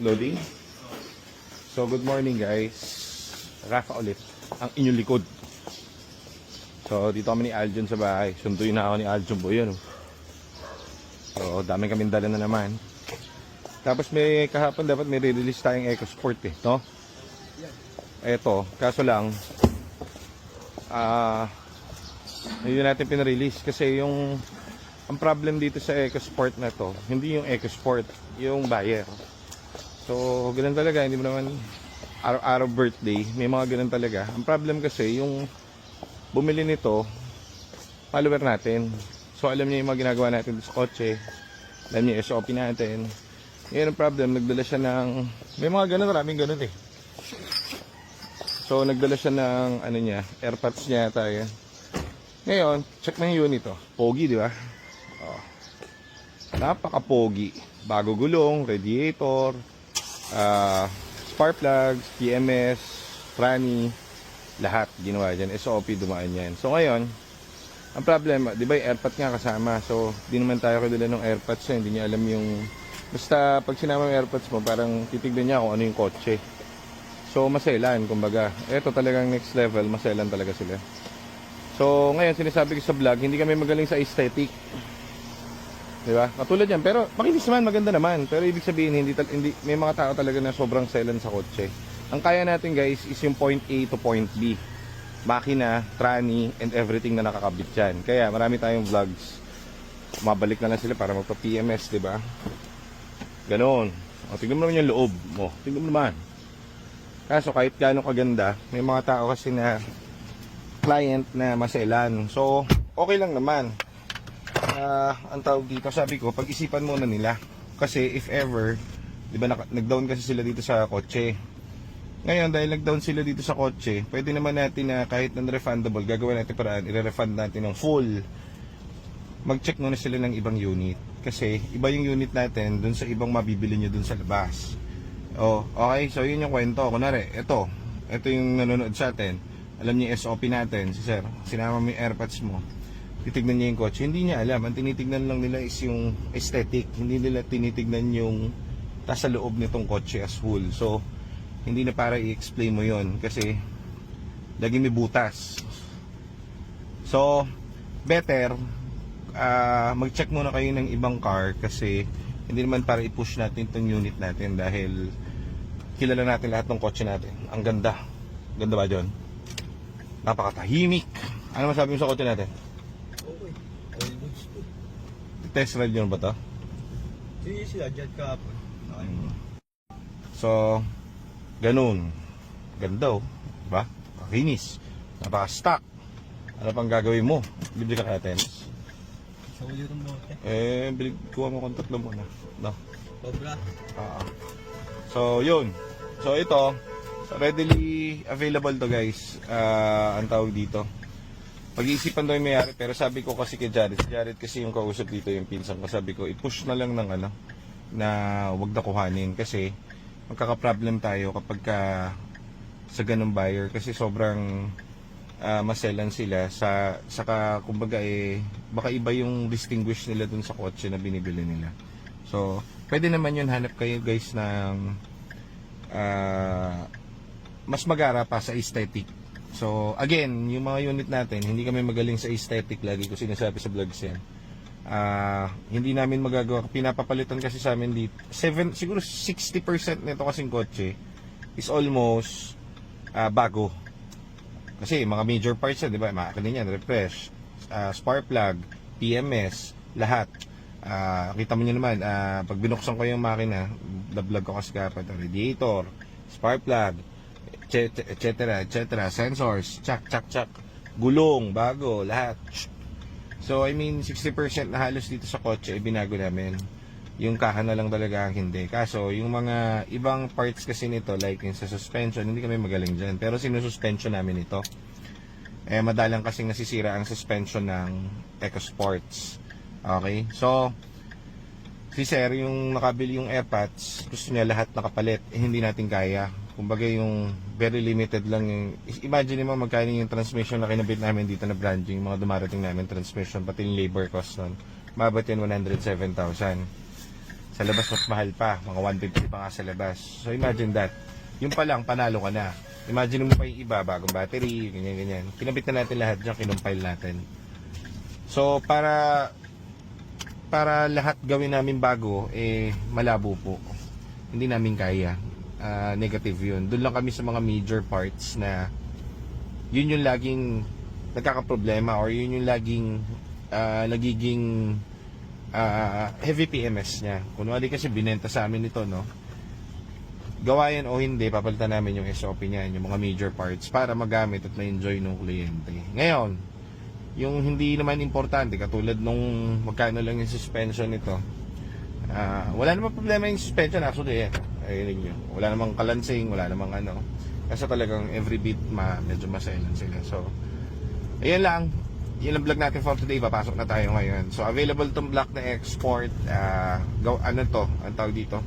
Loading. So, good morning guys. Rafa ulit. Ang inyong likod. So, dito kami ni Aljon sa bahay. Sunduin na ako ni Aljon po yun. So, dami kaming dala na naman. Tapos may kahapon dapat may re-release tayong EcoSport eh, no? Eto, kaso lang hindi natin pinarelease kasi yung ang problem dito sa EcoSport na to, hindi yung EcoSport, yung buyer. So, ganun talaga, hindi mo naman araw-araw birthday, may mga ganun talaga. Ang problem kasi, yung bumili nito, follower natin. So, alam niya yung mga ginagawa natin sa kotse, alam niya yung SOP natin. Yan ang problem, nagdala siya ng, may mga ganun, maraming ganun eh. So, nagdala siya ng, ano niya, airpods niya tayo. Ngayon, check na yung unit, oh. Pogi, di ba? Oh. Napaka-pogi. Bago gulong, radiator, spark plugs, PMS, tranny, lahat ginawa dyan. SOP dumaan yan. So ngayon, ang problema, di ba yung airpods nga kasama. So, di naman tayo kadala ng airpods so, hindi niya alam yung, basta pag sinama yung airpods mo, parang titignan niya kung ano yung kotse. So, maselan, kumbaga. Ito talagang next level, maselan talaga sila. So, ngayon, sinasabi ko sa vlog, hindi kami magaling sa aesthetic. Diba? Katulad yan. Pero, makinis naman, maganda naman. Pero, ibig sabihin, hindi, may mga tao talaga na sobrang selan sa kotse. Ang kaya natin, guys, is yung point A to point B. Makina, tranny, and everything na nakakabit dyan. Kaya, marami tayong vlogs. Mabalik na lang sila para magpa-PMS, diba? Ganon. O, tignan mo naman yung loob mo. Tignan mo naman. Kaso, kahit gano'ng kaganda, may mga tao kasi na client na maselan. So, okay lang naman. Ang tawag dito, sabi ko, pag-isipan muna nila. Kasi if ever, di ba nag-down kasi sila dito sa kotse. Ngayon, dahil nag-down sila dito sa kotse, pwede naman natin na kahit non-refundable, gagawin natin paraan, i-refund natin ng full. Mag-check muna sila ng ibang unit. Kasi, iba yung unit natin dun sa ibang mabibili nyo dun sa labas. Oh, okay, so yun yung kwento. Kunwari, ito yung nanonood sa atin. Alam niya yung SOP natin, si sir, sinama mo yung airpods mo, titignan niya yung kotse, hindi niya alam, ang tinitignan lang nila is yung aesthetic, hindi nila tinitignan yung nasa loob nitong kotse as whole. So, hindi na para i-explain mo yon kasi lagi may butas. So, better mag-check muna kayo ng ibang car kasi hindi naman para i-push natin itong unit natin dahil kilala natin lahat ng kotse natin. Ang ganda. Ganda ba, John? Napakatahimik. Ano masabi mo sa kotse natin? Okay. All goods to. Test ride nyo ba ito? Sige sila, dyan kahapon. Okay. So, ganun. Ganda oh. Diba? Kakinis. Napaka-stock. Ano pang gagawin mo? Bibili ka natin? Sa ulit ng bote. Kuha mo kong tatlo muna. No? Sobra. So, yun. So, ito, readily available to guys. Ang tawag dito. Pag-iisipan daw yung mayari, pero sabi ko kasi kay Jared, si Jared kasi yung kausap dito yung pinsan ko, sabi ko, i-push na lang ng ano, na wag na kuhanin kasi magkaka-problem tayo kapag sa ganung buyer kasi sobrang maselan sila saka kumbaga baka iba yung distinguish nila dun sa kotse na binibili nila. So, pwede naman yun, hanap kayo guys ng mas magara pa sa aesthetic. So, again, yung mga unit natin, hindi kami magaling sa aesthetic, lagi ko sinasabi sa vlogs yan. Hindi namin magagawa, pinapapalitan kasi sa amin dito, siguro 60% nito kasing kotse is almost bago. Kasi mga major parts yan, di ba? Makakita niyan, refresh, spark plug, PMS, lahat. Kita mo nyo naman, pag binuksan ko yung makina, vlog ko kasi kapag radiator, spark plug, etc. Sensors, chak, gulong, bago, lahat. So, I mean, 60% na halos dito sa kotse, binago namin. Yung kaha na lang talaga ang hindi. Kaso, yung mga ibang parts kasi nito, like yung sa suspension, hindi kami magaling dyan. Pero sinususpension namin ito. Madalang kasing nasisira ang suspension ng EcoSports. Okay? So, si sir, yung nakabili yung AirPods, gusto niya lahat nakapalit. Hindi natin kaya. Kumbaga yung very limited lang yung, imagine mo magkano yung transmission na kinabit namin dito na branding, mga dumarating namin transmission, pati yung labor cost nun. Mabot yun 107,000. Sa labas mas mahal pa, mga 150 pa nga sa labas. So imagine that. Yung pa lang, panalo ka na. Imagine mo pa yung iba, bagong battery, ganyan-ganyan. Kinabit na natin lahat dyan, kinumpile natin. So para lahat gawin namin bago, malabo po. Hindi namin kaya. Negative yun. Doon lang kami sa mga major parts na yun yung laging nagkakaproblema or yun yung laging nagiging heavy PMS niya. Kunwari kasi binenta sa amin ito, no? Gawa yan o hindi, papalitan namin yung SOP niya, yung mga major parts para magamit at ma-enjoy ng kliyente. Ngayon, yung hindi naman importante, katulad nung magkano lang yung suspension nito, wala namang problema yung suspension actually. Ayun nyo. Wala namang kalansing, wala namang ano. Kasi talagang every beat medyo maselan sila. So, ayun lang. Yun ang vlog natin for today. Papasok na tayo ngayon. So, available tong block na export. Ang tawag dito?